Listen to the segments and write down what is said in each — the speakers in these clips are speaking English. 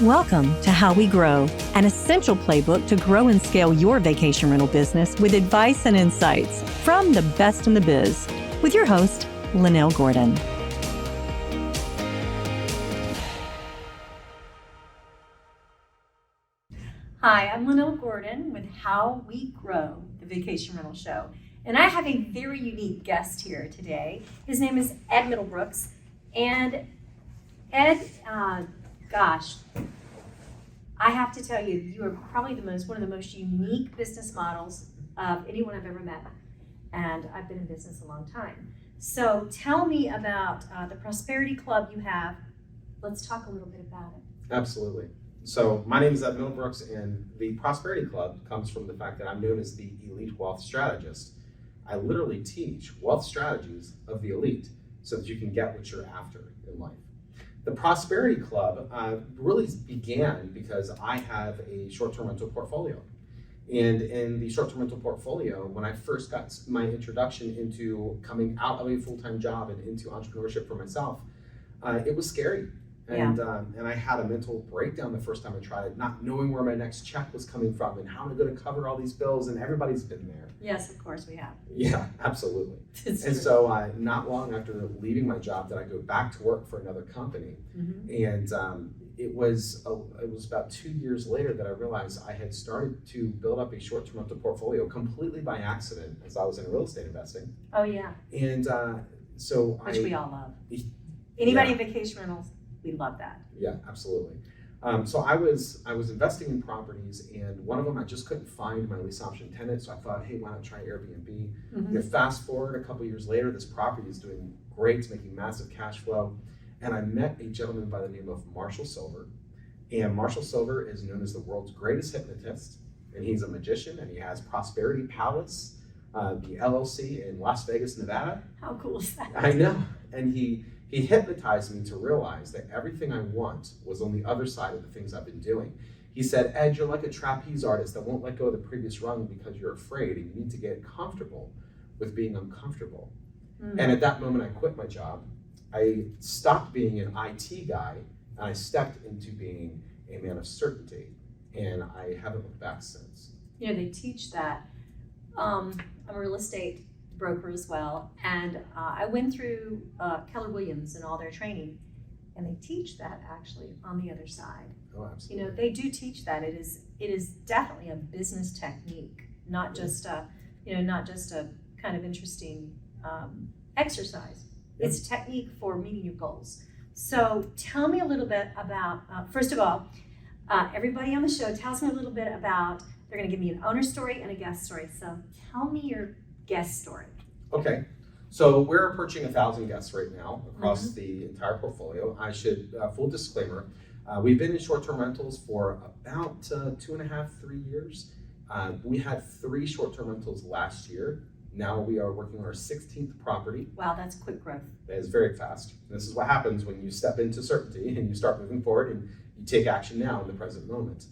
Welcome to How We Grow, an essential playbook to grow and scale your vacation rental business with advice and insights from the best in the biz, with your host, Lynell Gordon. Hi, I'm Lynell Gordon with How We Grow, the Vacation Rental Show. And I have a very unique guest here today. His name is Ed Middlebrooks. And Ed, I have to tell you, you are probably one of the most unique business models of anyone I've ever met. And I've been in business a long time. So tell me about the Prosperity Club you have. Let's talk a little bit about it. Absolutely. So my name is Ed Middlebrooks, and the Prosperity Club comes from the fact that I'm known as the elite wealth strategist. I literally teach wealth strategies of the elite so that you can get what you're after in life. The Prosperity Club really began because I have a short-term rental portfolio. And in the short-term rental portfolio, when I first got my introduction into coming out of a full-time job and into entrepreneurship for myself, it was scary. And I had a mental breakdown the first time I tried it, not knowing where my next check was coming from and how am I going to cover all these bills, and everybody's been there. Yes, of course we have. Yeah, absolutely. So not long after leaving my job did I go back to work for another company. Mm-hmm. And it was about 2 years later that I realized I had started to build up a short-term rental portfolio completely by accident as I was in real estate investing. Oh yeah. And Which we all love. Anybody in vacation rentals, we love that. Yeah, absolutely. So I was investing in properties, and one of them I just couldn't find my lease option tenant. So I thought, hey, why not try Airbnb? Mm-hmm. You know, fast forward a couple years later, this property is doing great, it's making massive cash flow. And I met a gentleman by the name of Marshall Silver. And Marshall Silver is known as the world's greatest hypnotist. And he's a magician, and he has Prosperity Palace, the LLC in Las Vegas, Nevada. How cool is that? I know. And he hypnotized me to realize that everything I want was on the other side of the things I've been doing. He said, Ed, you're like a trapeze artist that won't let go of the previous rung because you're afraid and you need to get comfortable with being uncomfortable. Mm-hmm. And at that moment, I quit my job. I stopped being an IT guy, and I stepped into being a man of certainty. And I haven't looked back since. You know, they teach that. I'm a real estate broker as well, and I went through Keller Williams and all their training, and they teach that actually on the other side. Oh, absolutely. You know, they do teach that. It is definitely a business technique, not just a kind of interesting exercise. Yeah. It's a technique for meeting your goals. So tell me a little bit about, first of all, everybody on the show tells me a little bit about, they're going to give me an owner story and a guest story. So tell me your guest story. Okay, so we're approaching 1,000 guests right now across the entire portfolio. I should, full disclaimer, we've been in short-term rentals for about 2.5, 3 years. We had 3 short-term rentals last year. Now we are working on our 16th property. Wow, that's quick growth. That is very fast. This is what happens when you step into certainty and you start moving forward and you take action now in the present moment.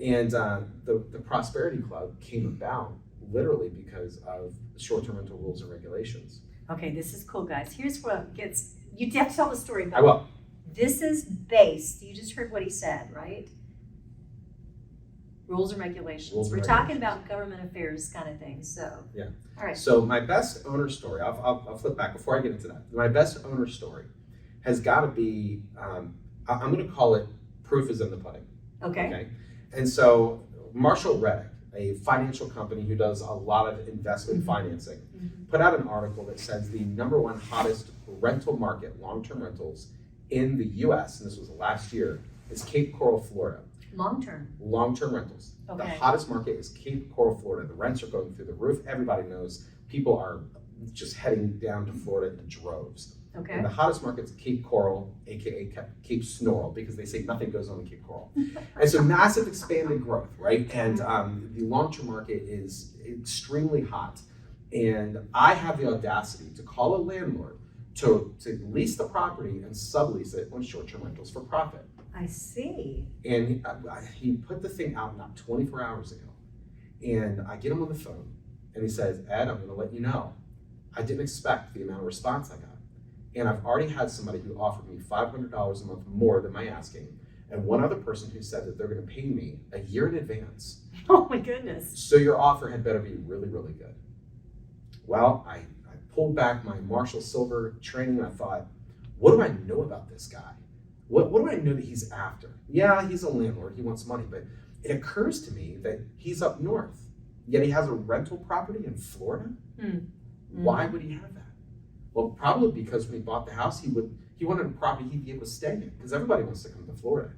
And the Prosperity Club came about literally because of short-term rental rules and regulations. Okay, this is cool, guys. Here's what gets, you have to tell the story. I will. This is based, you just heard what he said, right? Rules and regulations. We're talking about government affairs kind of things, so. Yeah. All right. So my best owner story, I'll flip back before I get into that. My best owner story has got to be, I'm going to call it proof is in the pudding. Okay. And so Marshall Reddick, a financial company who does a lot of investment financing, put out an article that says the #1 hottest rental market, long-term rentals in the US, and this was last year, is Cape Coral, Florida. Long-term rentals. Okay. The hottest market is Cape Coral, Florida. The rents are going through the roof. Everybody knows people are just heading down to Florida in droves. Okay. And the hottest market is Cape Coral, aka Cape Snorkel, because they say nothing goes on in Cape Coral. And so massive expanded growth, right? And the long-term market is extremely hot. And I have the audacity to call a landlord to lease the property and sublease it on short-term rentals for profit. I see. And he put the thing out not 24 hours ago. And I get him on the phone, and he says, Ed, I'm going to let you know, I didn't expect the amount of response I got. And I've already had somebody who offered me $500 a month more than my asking. and one other person who said that they're going to pay me a year in advance. Oh my goodness. So your offer had better be really, really good. Well, I pulled back my Marshall Silver training and I thought, what do I know about this guy? What do I know that he's after? Yeah, he's a landlord, he wants money, but it occurs to me that he's up north, yet he has a rental property in Florida. Why would he have that? Well, probably because when he bought the house, he wanted a property he'd be able to stay in, because everybody wants to come to Florida.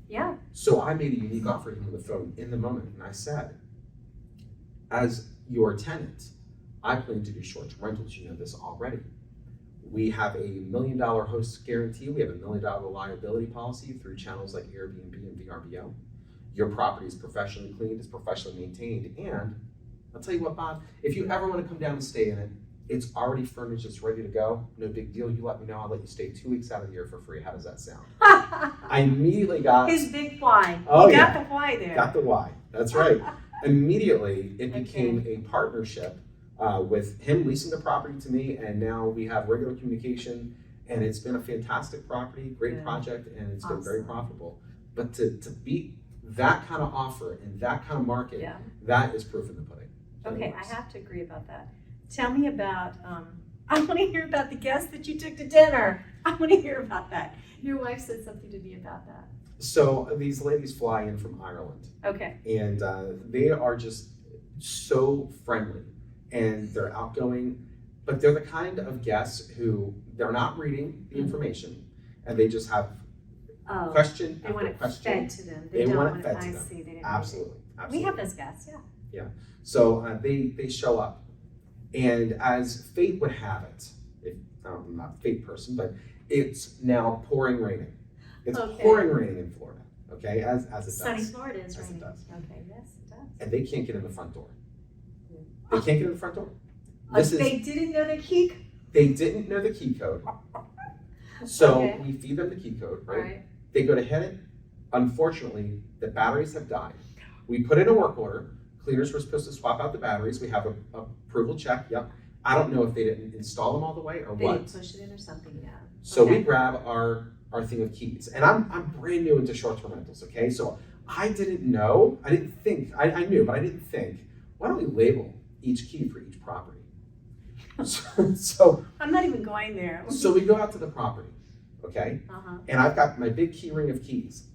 Yeah. So I made a unique offer to him on the phone in the moment, and I said, as your tenant, I plan to do short-term rentals. You know this already. We have a $1 million host guarantee. We have a $1 million liability policy through channels like Airbnb and VRBO. Your property is professionally cleaned, it's professionally maintained, and I'll tell you what, Bob, if you ever want to come down and stay in it, it's already furnished, it's ready to go. No big deal. You let me know. I'll let you stay 2 weeks out of the year for free. How does that sound? I immediately got his big why. Oh, you got yeah. the why there. Got the why. That's right. Immediately, it became a partnership with him leasing the property to me, and now we have regular communication, and it's been a fantastic property, great project, and it's been very profitable. But to beat that kind of offer in that kind of market, that is proof in the pudding. Okay, I have to agree about that. Tell me about, I want to hear about the guests that you took to dinner. I want to hear about that. Your wife said something to me about that. So these ladies fly in from Ireland. Okay. And they are just so friendly, and they're outgoing, but they're the kind of guests who they're not reading the information, and they just have question they after want it question. fed to them. They don't want it fed to I them. see. They didn't Absolutely. We have those guests, Yeah. So they show up, and as fate would have it, I'm not a fate person, but it's now pouring raining. It's pouring raining in Florida. Okay, as it does. Sunny Florida is raining. It does. Okay, yes, it does. And they can't get in the front door. They can't get in the front door. They didn't know the key. They didn't know the key code. So we feed them the key code, right? They go to hit it. Unfortunately, the batteries have died. We put in a work order. Cleaners were supposed to swap out the batteries. We have a approval check. Yep. I don't know if they didn't install them all the way or They what. didn't push it in or something, yeah. So we grab our thing of keys. And I'm brand new into short-term rentals, okay? So I didn't know. I didn't think. I knew, but I didn't think. Why don't we label each key for each property? So I'm not even going there. So we go out to the property, okay? And I've got my big key ring of keys.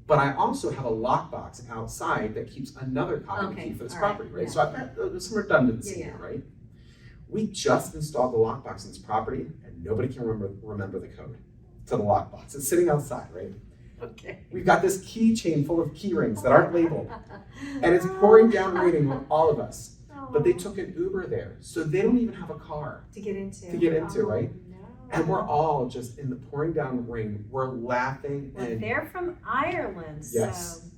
But I also have a lockbox outside that keeps another copy of the key for this property, right? So I've got some redundancy here, right? We just installed the lockbox in this property, and nobody can remember the code to the lockbox. It's sitting outside, right? Okay. We've got this keychain full of key rings that aren't labeled, and it's pouring down raining on all of us. But they took an Uber there, so they don't even have a car to get into, right? No. And we're all just in the pouring down rain. We're laughing. Well, and they're from Ireland, yes. So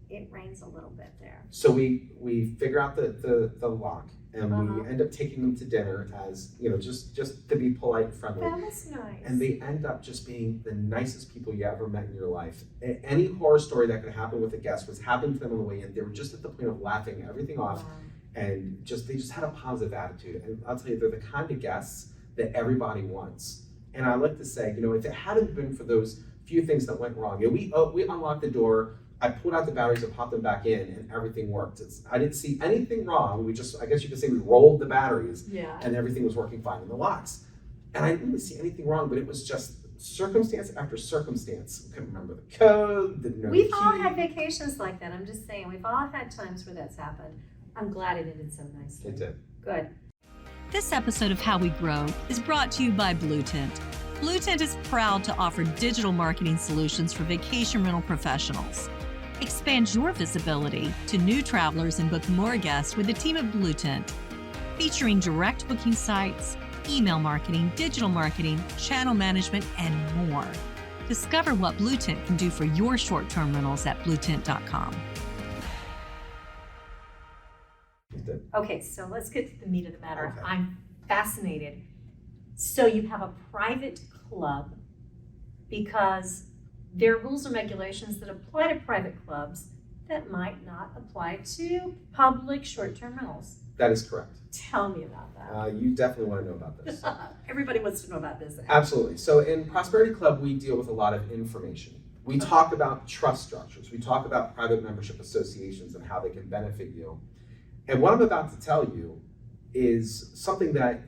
it rains a little bit there. So we figure out the lock, and we end up taking them to dinner as, just to be polite and friendly. That was nice. And they end up just being the nicest people you ever met in your life. Any horror story that could happen with a guest was happening to them on the way in. They were just at the point of laughing everything off. Wow. And they just had a positive attitude. And I'll tell you, they're the kind of guests that everybody wants. And I like to say, if it hadn't been for those few things that went wrong, we unlocked the door, I pulled out the batteries and popped them back in, and everything worked. I didn't see anything wrong. I guess you could say we rolled the batteries, and everything was working fine in the locks. And I didn't really see anything wrong, but it was just circumstance after circumstance. Couldn't remember the code, didn't know We've the all key. had vacations like that. I'm just saying, we've all had times where that's happened. I'm glad it ended so nicely. It did. Good. This episode of How We Grow is brought to you by Blue Tent. Blue Tent is proud to offer digital marketing solutions for vacation rental professionals. Expand your visibility to new travelers and book more guests with the team of Blue Tent. Featuring direct booking sites, email marketing, digital marketing, channel management, and more. Discover what Blue Tent can do for your short-term rentals at bluetent.com. Okay, so let's get to the meat of the matter. Okay. I'm fascinated. So you have a private club because there are rules and regulations that apply to private clubs that might not apply to public short-term rentals. That is correct. Tell me about that. You definitely want to know about this. Everybody wants to know about this. Absolutely. So in Prosperity Club, we deal with a lot of information. We talk about trust structures. We talk about private membership associations and how they can benefit you. And what I'm about to tell you is something that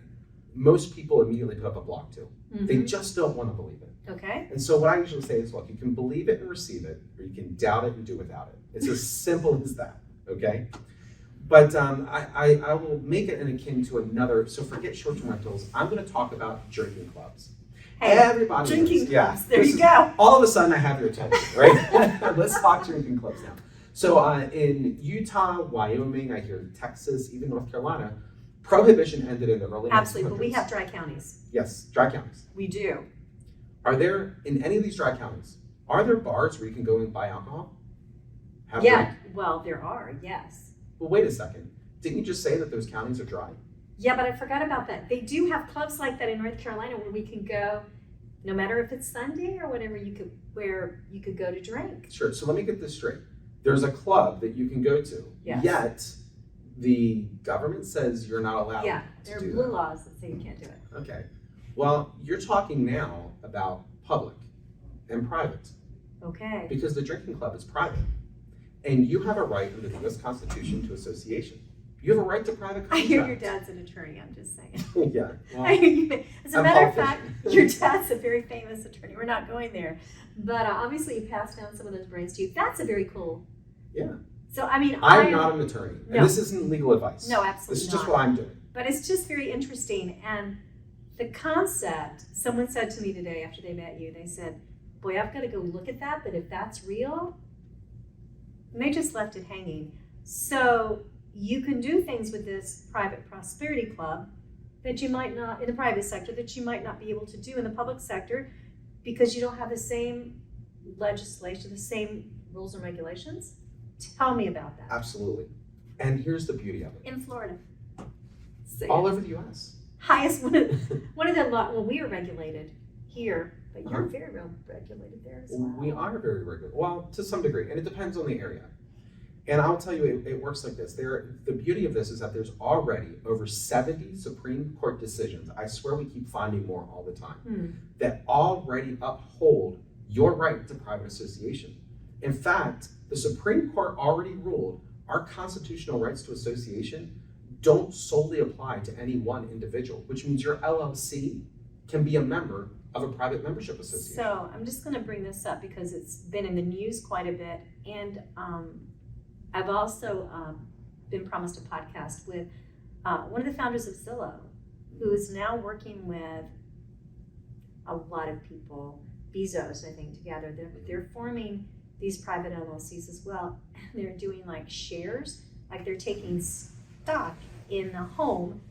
most people immediately put up a block to. They just don't want to believe it. Okay. And so what I usually say is, look, you can believe it and receive it, or you can doubt it and do without it. It's as simple as that, okay? But I will make it an akin to another, so forget short-term rentals. I'm going to talk about drinking clubs. Hey, Everybody drinking knows. clubs. Yeah, There this you is- go. All of a sudden I have your attention, right? Let's talk drinking clubs now. So in Utah, Wyoming, I hear Texas, even North Carolina, prohibition ended in the early 1900s. Absolutely, but we have dry counties. Yes, dry counties. We do. Are there, in any of these dry counties, are there bars where you can go and buy alcohol? Have Yeah, drink? well, there are, yes. Well, wait a second. Didn't you just say that those counties are dry? Yeah, but I forgot about that. They do have clubs like that in North Carolina where we can go, no matter if it's Sunday or whatever, where you could go to drink. Sure, so let me get this straight. There's a club that you can go to, Yes. yet the government says you're not allowed Yeah, to there are do blue that. laws that say you can't do it. Okay. Well, you're talking now about public and private, Okay. because the drinking club is private. And you have a right under the U.S. Constitution to association. You have a right to private I contract. hear your dad's an attorney, I'm just saying. Yeah. Well, I hear you. As a I'm matter of Pulp fact, Fiction. your dad's a very famous attorney. We're not going there. But obviously you passed down some of those brains to you. That's a very cool. Yeah. So, I mean, I'm not an attorney. No. And this isn't legal advice. No, absolutely This is not. just what I'm doing. But it's just very interesting. And the concept, someone said to me today after they met you, they said, boy, I've got to go look at that, but if that's real, and they just left it hanging. So you can do things with this private prosperity club that you might not, in the private sector, that you might not be able to do in the public sector because you don't have the same legislation, the same rules and regulations. Tell me about that. Absolutely. And here's the beauty of it. In Florida. Say All it. over the U.S. Highest one of the law. Well, we are regulated here, but you're Uh-huh. very well regulated there as well. We are very regular. Well, to some degree, and it depends on the area. And I'll tell you, it works like this. The beauty of this is that there's already over 70 Supreme Court decisions. I swear we keep finding more all the time that already uphold your right to private association. In fact, the Supreme Court already ruled our constitutional rights to association don't solely apply to any one individual, which means your LLC can be a member of a private membership association. So I'm just going to bring this up because it's been in the news quite a bit, and I've also been promised a podcast with one of the founders of Zillow, who is now working with a lot of people, Bezos, I think, together. They're forming these private LLCs as well, and they're doing like shares, like they're taking stock in the home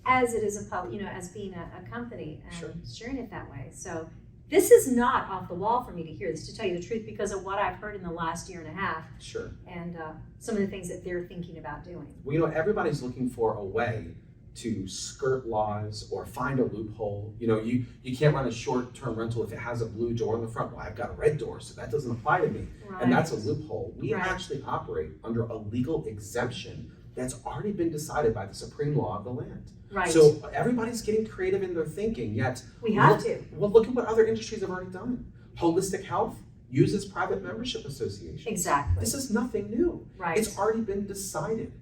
as it is as being a company and Sure. sharing it that way. So this is not off the wall for me to hear this, to tell you the truth, because of what I've heard in the last year and a half Sure. and some of the things that they're thinking about doing. Well, everybody's looking for a way to skirt laws or find a loophole. You can't run a short-term rental if it has a blue door in the front. Well, I've got a red door, so that doesn't apply to me. Right. And that's a loophole. We Right. actually operate under a legal exemption that's already been decided by the supreme law of the land. Right. So everybody's getting creative in their thinking, yet We have look, to. Well, look at what other industries have already done. Holistic health uses private membership associations. Exactly. This is nothing new. Right. It's already been decided.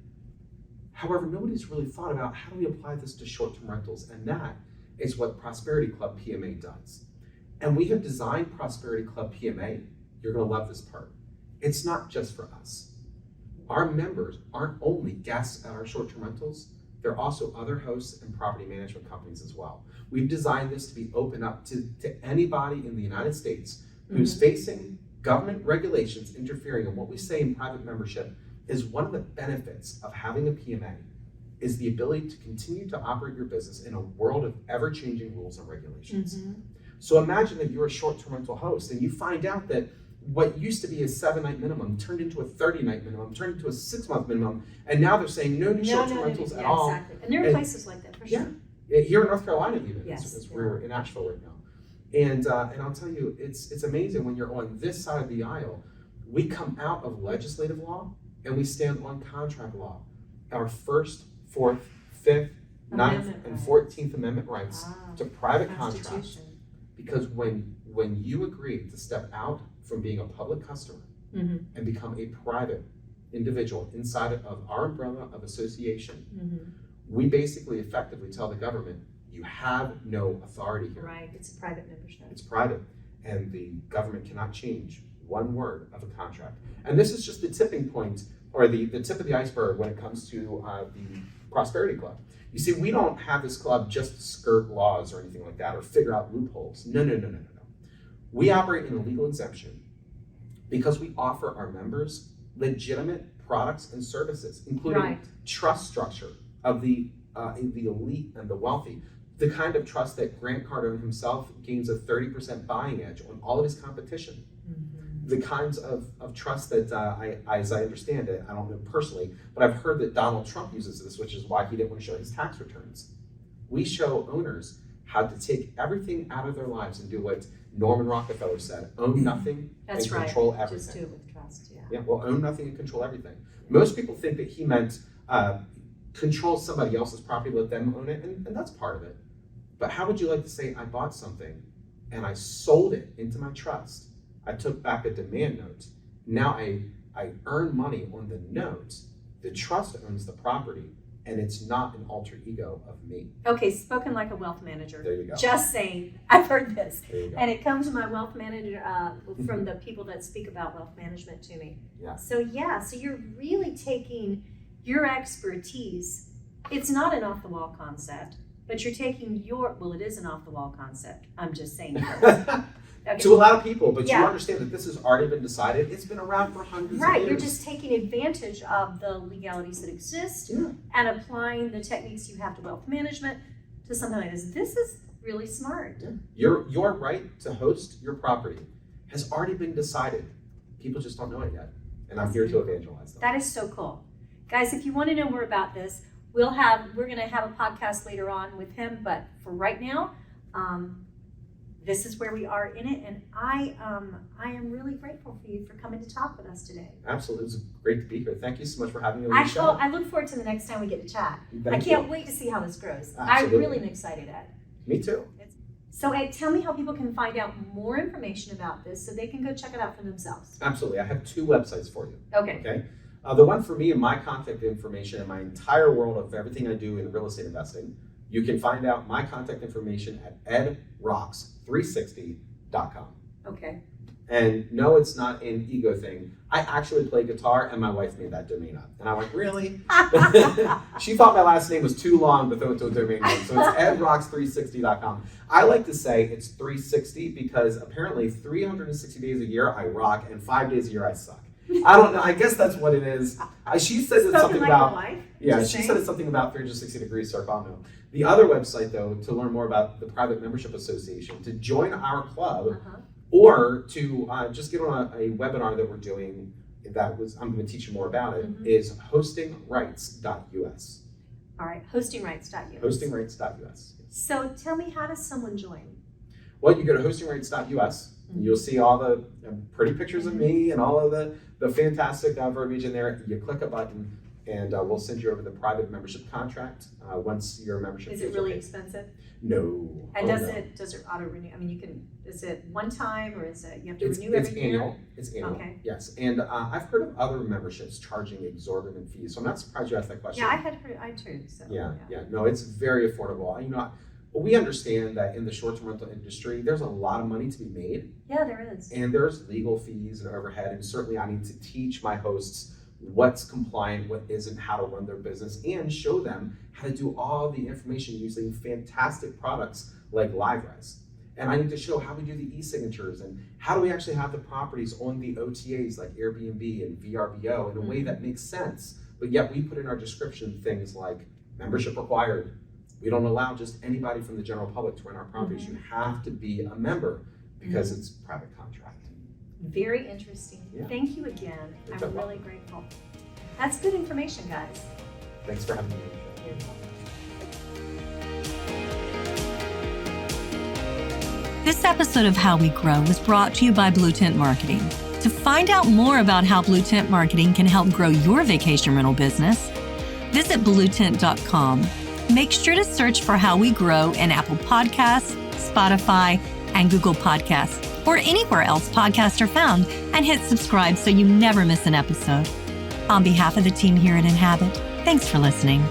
However, nobody's really thought about how do we apply this to short-term rentals, and that is what Prosperity Club PMA does. And we have designed Prosperity Club PMA. You're going to love this part. It's not just for us. Our members aren't only guests at our short-term rentals, they're also other hosts and property management companies as well. We've designed this to be open up to anybody in the United States who's facing government regulations interfering in what we say in private membership. Is one of the benefits of having a PMA is the ability to continue to operate your business in a world of ever-changing rules and regulations. So imagine that you're a short-term rental host and you find out that what used to be a 7-night minimum turned into a 30-night minimum, turned into a 6-month minimum, and now they're saying no new short-term rentals at all. Exactly. And there are places like that for sure. Here in North Carolina even, Yes, as we're in Asheville right now. And I'll tell you, it's amazing when you're on this side of the aisle. We come out of legislative law and we stand on contract law. Our First, Fourth, Fifth, Ninth, Amendment and right. 14th Amendment rights to private contracts. Constitution. Because when when you agree to step out from being a public customer and become a private individual inside of our umbrella of association, we basically effectively tell the government, you have no authority here. Right, it's a private membership. It's private, and the government cannot change one word of a contract. And this is just the tipping point, or the tip of the iceberg when it comes to the Prosperity Club. You see, we don't have this club just to skirt laws or anything like that, or figure out loopholes. No. We operate in a legal exemption because we offer our members legitimate products and services, including trust structure of the elite and the wealthy, the kind of trust that Grant Cardone himself gains a 30% buying edge on all of his competition. The kinds of trust that, as I understand it, I don't know personally, but I've heard that Donald Trump uses this, which is why he didn't want to show his tax returns. We show owners how to take everything out of their lives and do what Norman Rockefeller said, own nothing and control everything. Just do it with trust, Yeah, well, own nothing and control everything. Most people think that he meant control somebody else's property, let them own it, and that's part of it. But how would you like to say, I bought something and I sold it into my trust? I took back a demand note. Now I earn money on the note. The trust owns the property, and it's not an alter ego of me. Okay, spoken like a wealth manager. There you go. Just saying, I've heard this. There you go. And it comes to my wealth manager from the people that speak about wealth management to me. Yeah. So you're really taking your expertise. It's not an off-the-wall concept, but you're taking it is an off-the-wall concept. I'm just saying. Okay. To a lot of people, but Yeah. you understand that this has already been decided. It's been around for hundreds of Right, years. you're just taking advantage of the legalities that exist and applying the techniques you have to wealth management to something like this. This is really smart. Yeah. Your right to host your property has already been decided. People just don't know it yet, and I'm here to evangelize them. That is so cool. Guys, if you want to know more about this, we're going to have a podcast later on with him, but for right now, this is where we are in it, and I am really grateful for you for coming to talk with us today. Absolutely, it's great to be here. Thank you so much for having me on the show. I look forward to the next time we get to chat. Thank I can't you. wait to see how this grows. Absolutely. I really am excited, Ed. Me too. So Ed, tell me how people can find out more information about this so they can go check it out for themselves. Absolutely, I have 2 websites for you. Okay. The one for me and my contact information and my entire world of everything I do in real estate investing, you can find out my contact information at edrocks360.com. Okay. And no, it's not an ego thing. I actually play guitar, and my wife made that domain up. And I'm like, really? She thought my last name was too long to throw it to a domain name. So it's edrocks360.com. I like to say it's 360 because apparently 360 days a year I rock, and 5 days a year I suck. I don't know. I guess that's what it is. She said it's something like about. your wife? Yeah, she said it's something about 360 degrees circle. I don't know. The other website, though, to learn more about the Private Membership Association, to join our club, or to just get on a webinar that we're doing, I'm going to teach you more about it, is hostingrights.us. All right, hostingrights.us. Hostingrights.us. So tell me, how does someone join? Well, you go to hostingrights.us. You'll see all the pretty pictures of me and all of the fantastic verbiage in there. You click a button, and we'll send you over the private membership contract once your membership is it really expensive? No. And does it auto renew? I mean, is it one time, or is it you have to renew every year? Annual. It's annual. Okay. Yes, and I've heard of other memberships charging exorbitant fees, so I'm not surprised you asked that question. Yeah, I too. So Yeah. No, it's very affordable. We understand that in the short-term rental industry, there's a lot of money to be made. Yeah, there is. And there's legal fees and overhead, and certainly I need to teach my hosts what's compliant, what isn't, how to run their business, and show them how to do all the information using fantastic products like LiveRes. And I need to show how we do the e-signatures and how do we actually have the properties on the OTAs like Airbnb and VRBO in a way that makes sense. But yet we put in our description things like membership required. We don't allow just anybody from the general public to rent our properties. You have to be a member because it's private contract. Very interesting. Yeah. Thank you again. You're I'm really grateful. That's good information, guys. Thanks for having me. You're welcome. This episode of How We Grow was brought to you by Blue Tent Marketing. To find out more about how Blue Tent Marketing can help grow your vacation rental business, visit bluetent.com. Make sure to search for How We Grow in Apple Podcasts, Spotify, and Google Podcasts. or anywhere else podcasts are found, and hit subscribe so you never miss an episode. On behalf of the team here at Inhabit, thanks for listening.